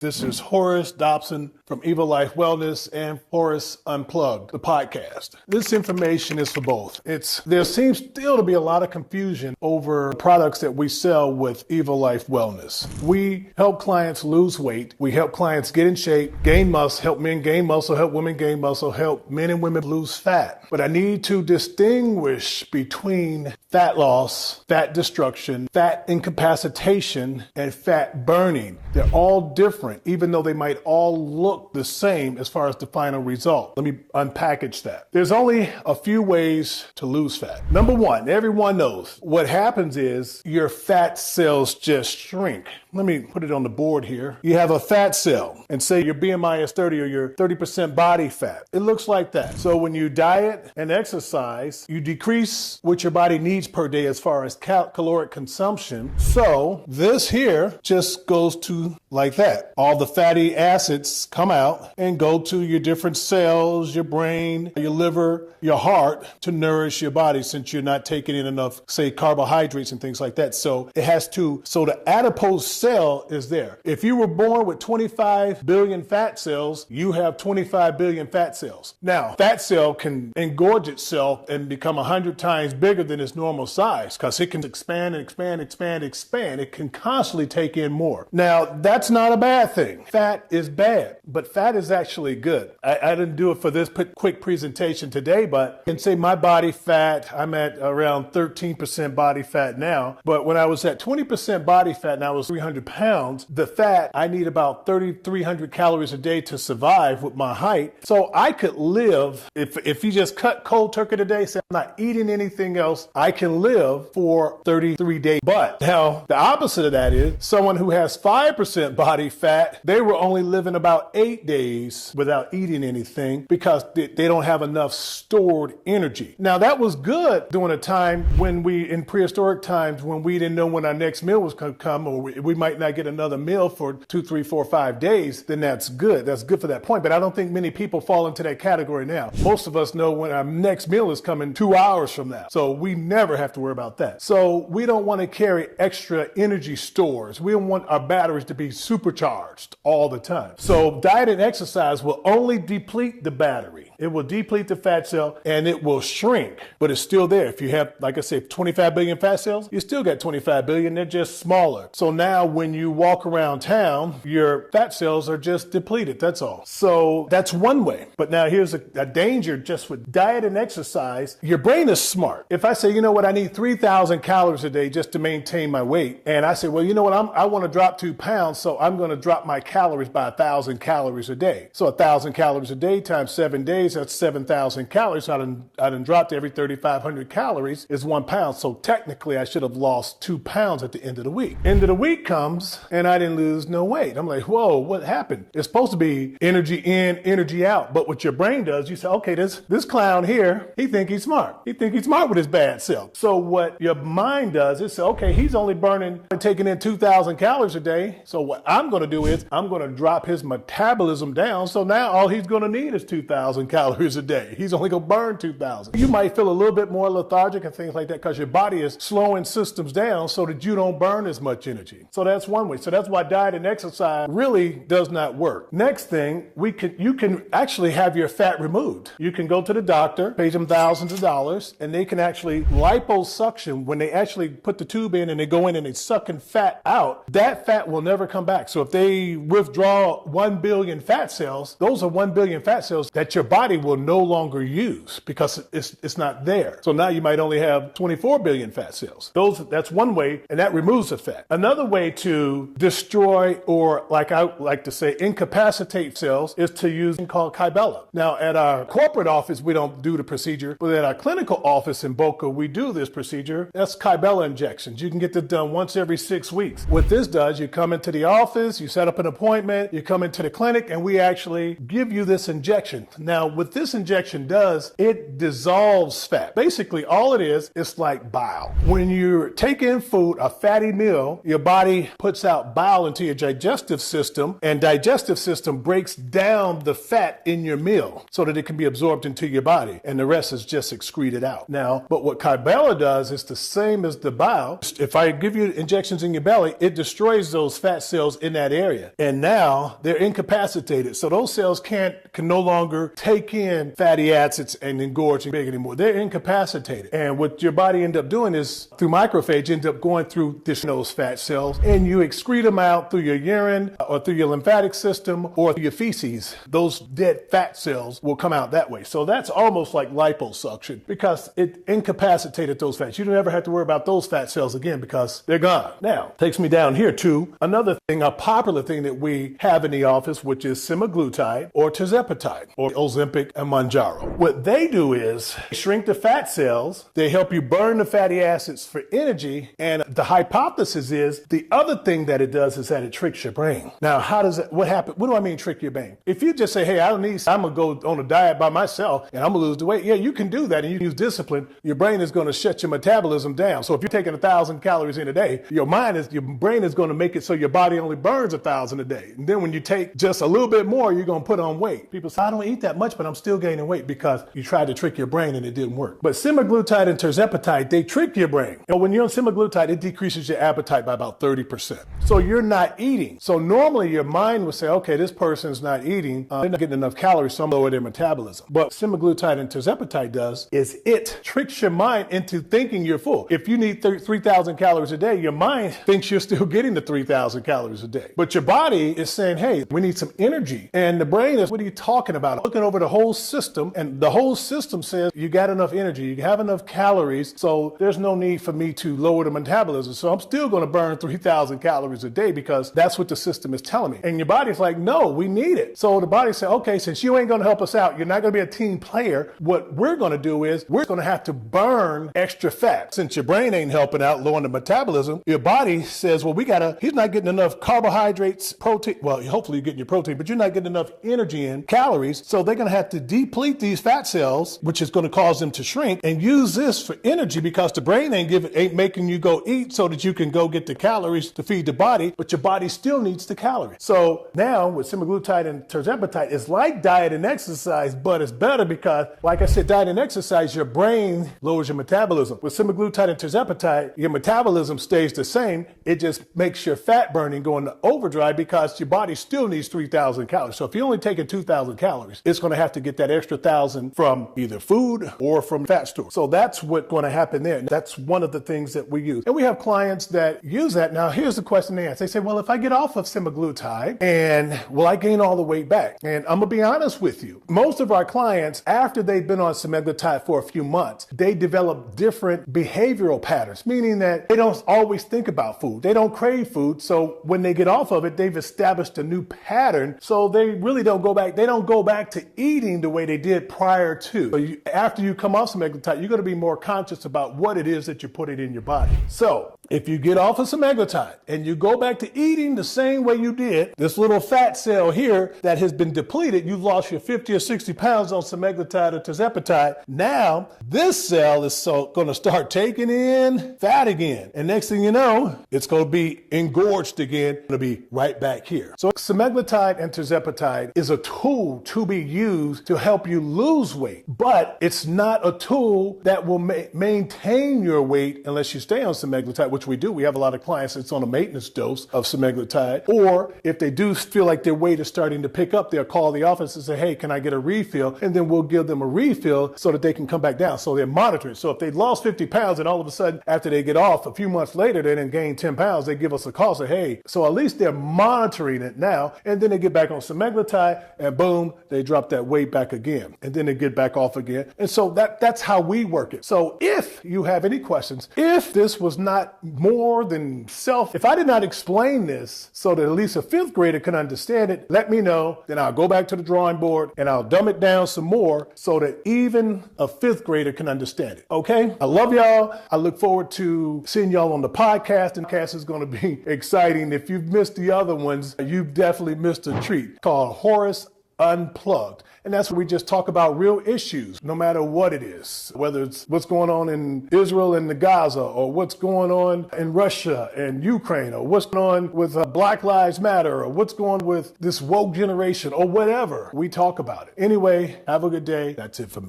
This is Horace Dobson from Evo Life Wellness and Horace Unplugged, the podcast. This information is for both. There seems still to be a lot of confusion over products that we sell with Evo Life Wellness. We help clients lose weight. We help clients get in shape, gain muscle, help men gain muscle, help women gain muscle, help men and women lose fat. But I need to distinguish between fat loss, fat destruction, fat incapacitation, and fat burning. They're all different, even though they might all look the same as far as the final result. Let me unpackage that. There's only a few ways to lose fat. Number one, everyone knows what happens is your fat cells just shrink. Let me put it on the board here. You have a fat cell, and say your BMI is 30 or you're 30% body fat. It looks like that. So when you diet and exercise, you decrease what your body needs per day as far as caloric consumption. So this here just goes to like that. All the fatty acids come out and go to your different cells, your brain, your liver, your heart to nourish your body, since you're not taking in enough, say, carbohydrates and things like that. So the adipose cell is there. If you were born with 25 billion fat cells, you have 25 billion fat cells. Now, fat cell can engorge itself and become 100 times bigger than its normal size, because it can expand and expand, expand, expand. It can constantly take in more. Now, that's not a bad thing. Fat is bad, but fat is actually good. I didn't do it for this quick presentation today, but I can say my body fat, I'm at around 13% body fat now. But when I was at 20% body fat and I was 300 pounds, the fat, I need about 3,300 calories a day to survive with my height. So I could live, if you just cut cold turkey today, say I'm not eating anything else, I can live for 33 days. But now the opposite of that is someone who has 5% body fat, they were only living about 8 days without eating anything because they don't have enough stored energy. Now that was good during a time when in prehistoric times, when we didn't know when our next meal was going to come, or we might not get another meal for 2, 3, 4, 5 days, then that's good. That's good for that point. But I don't think many people fall into that category now. Most of us know when our next meal is coming 2 hours from now. So we never have to worry about that. So we don't want to carry extra energy stores. We don't want our batteries to be supercharged all the time. So diet and exercise will only deplete the battery. It will deplete the fat cell and it will shrink, but it's still there. If you have, like I said, 25 billion fat cells, you still got 25 billion. They're just smaller. So now when you walk around town, your fat cells are just depleted. That's all. So that's one way. But now here's a danger just with diet and exercise. Your brain is smart. If I say, you know what, I need 3,000 calories a day just to maintain my weight. And I say, well, you know what, I want to drop 2 pounds. So I'm going to drop my calories by 1,000 calories a day. So 1,000 calories a day times 7 days, that's 7,000 calories. I done dropped every 3,500 calories is 1 pound. So technically I should have lost 2 pounds at the end of the week. End of the week comes and I didn't lose no weight. I'm like, whoa, what happened? It's supposed to be energy in, energy out. But what your brain does, you say, okay, this clown here, he think he's smart. He think he's smart with his bad self. So what your mind does is say, okay, he's only burning and taking in 2,000 calories a day. So what I'm going to do is I'm going to drop his metabolism down. So now all he's going to need is 2,000 calories a day. He's only going to burn 2,000. You might feel a little bit more lethargic and things like that because your body is slowing systems down so that you don't burn as much energy. So that's one way. So that's why diet and exercise really does not work. Next thing, you can actually have your fat removed. You can go to the doctor, pay them thousands of dollars, and they can actually liposuction. When they actually put the tube in and they go in and they sucking fat out, that fat will never come back. So if they withdraw 1 billion fat cells, those are 1 billion fat cells that your body will no longer use because it's not there. So now you might only have 24 billion fat cells. That's one way, and that removes the fat. Another way to destroy, or like I like to say, incapacitate cells is to use something called Kybella. Now at our corporate office, we don't do the procedure, but at our clinical office in Boca, we do this procedure. That's Kybella injections. You can get this done once every 6 weeks. What this does, you come into the office, you set up an appointment, you come into the clinic, and we actually give you this injection. Now, what this injection does, it dissolves fat. Basically, all it is, it's like bile. When you take in food, a fatty meal, your body puts out bile into your digestive system, and digestive system breaks down the fat in your meal so that it can be absorbed into your body, and the rest is just excreted out. Now, but what Kybella does is the same as the bile. If I give you injections in your belly, it destroys those fat cells in that area, and now they're incapacitated. So those cells can no longer take in fatty acids and engorge and big anymore. They're incapacitated. And what your body ends up doing is, through macrophage, end up going through those fat cells, and you excrete them out through your urine or through your lymphatic system or through your feces. Those dead fat cells will come out that way. So that's almost like liposuction because it incapacitated those fats. You don't ever have to worry about those fat cells again because they're gone. Now, takes me down here to another thing, a popular thing that we have in the office, which is semaglutide or tirzepatide or Ozempic and Mounjaro. What they do is shrink the fat cells. They help you burn the fatty acids for energy. And the hypothesis is the other thing that it does is that it tricks your brain. Now, how does it, what happens? What do I mean trick your brain? If you just say, hey, I'm going to go on a diet by myself and I'm going to lose the weight. Yeah, you can do that and you can use discipline. Your brain is going to shut your metabolism down. So if you're taking 1,000 calories in a day, your brain is going to make it so your body only burns 1,000 a day. And then when you take just a little bit more, you're going to put on weight. People say, I don't eat that much, but I'm still gaining weight because you tried to trick your brain and it didn't work. But semaglutide and tirzepatide, they trick your brain. And when you're on semaglutide, it decreases your appetite by about 30%. So you're not eating. So normally your mind would say, okay, this person's not eating. They're not getting enough calories, so I'm lower their metabolism. But semaglutide and tirzepatide does is it tricks your mind into thinking you're full. If you need 3,000 calories a day, your mind thinks you're still getting the 3,000 calories a day. But your body is saying, hey, we need some energy. And the brain is, what are you talking about? Looking over the whole system, and the whole system says you got enough energy, you have enough calories, so there's no need for me to lower the metabolism. So I'm still going to burn 3,000 calories a day because that's what the system is telling me. And your body's like, no, we need it. So the body said, okay, since you ain't going to help us out, you're not going to be a team player. What we're going to do is we're going to have to burn extra fat. Since your brain ain't helping out lowering the metabolism, your body says, well, he's not getting enough carbohydrates, protein. Well, hopefully you're getting your protein, but you're not getting enough energy in calories. So they're going to have to deplete these fat cells, which is going to cause them to shrink, and use this for energy because the brain ain't making you go eat so that you can go get the calories to feed the body, but your body still needs the calories. So now with semaglutide and tirzepatide, it's like diet and exercise, but it's better because, like I said, diet and exercise, your brain lowers your metabolism. With semaglutide and tirzepatide, your metabolism stays the same. It just makes your fat burning go into overdrive because your body still needs 3,000 calories. So if you're only taking 2,000 calories, it's going to have to get that extra 1,000 from either food or from fat stores. So that's what's going to happen there. And that's one of the things that we use. And we have clients that use that. Now, here's the question they ask. They say, well, if I get off of semaglutide, and will I gain all the weight back? And I'm going to be honest with you. Most of our clients, after they've been on semaglutide for a few months, they develop different behavioral patterns, meaning that they don't always think about food. They don't crave food. So when they get off of it, they've established a new pattern. So they really don't go back. They don't go back to eating the way they did prior to. So after you come off semaglutide, you're going to be more conscious about what it is that you're putting in your body. So if you get off of semaglutide and you go back to eating the same way you did, this little fat cell here that has been depleted, you've lost your 50 or 60 pounds on semaglutide or tirzepatide. Now, this cell is going to start taking in fat again. And next thing you know, it's going to be engorged again. It's going to be right back here. So semaglutide and tirzepatide is a tool to be used to help you lose weight, but it's not a tool that will maintain your weight unless you stay on semaglutide, which we do. We have a lot of clients that's on a maintenance dose of semaglutide, or if they do feel like their weight is starting to pick up, they'll call the office and say, hey, can I get a refill? And then we'll give them a refill so that they can come back down. So they're monitoring. So if they lost 50 pounds and all of a sudden after they get off, a few months later, they didn't gain 10 pounds, they give us a call, say, hey, so at least they're monitoring it now. And then they get back on semaglutide and boom, they drop that weight back again. And then they get back off again. And so that's how we work it. So if you have any questions, if this was not more than if I did not explain this so that at least a fifth grader can understand it, let me know. Then I'll go back to the drawing board and I'll dumb it down some more so that even a fifth grader can understand it. Okay? I love y'all. I look forward to seeing y'all on the podcast. And the podcast is going to be exciting. If you've missed the other ones, you've definitely missed a treat. Called Horace Unplugged. And that's where we just talk about real issues, no matter what it is, whether it's what's going on in Israel and the Gaza, or what's going on in Russia and Ukraine, or what's going on with Black Lives Matter, or what's going on with this woke generation, or whatever. We talk about it. Anyway, have a good day. That's it for me.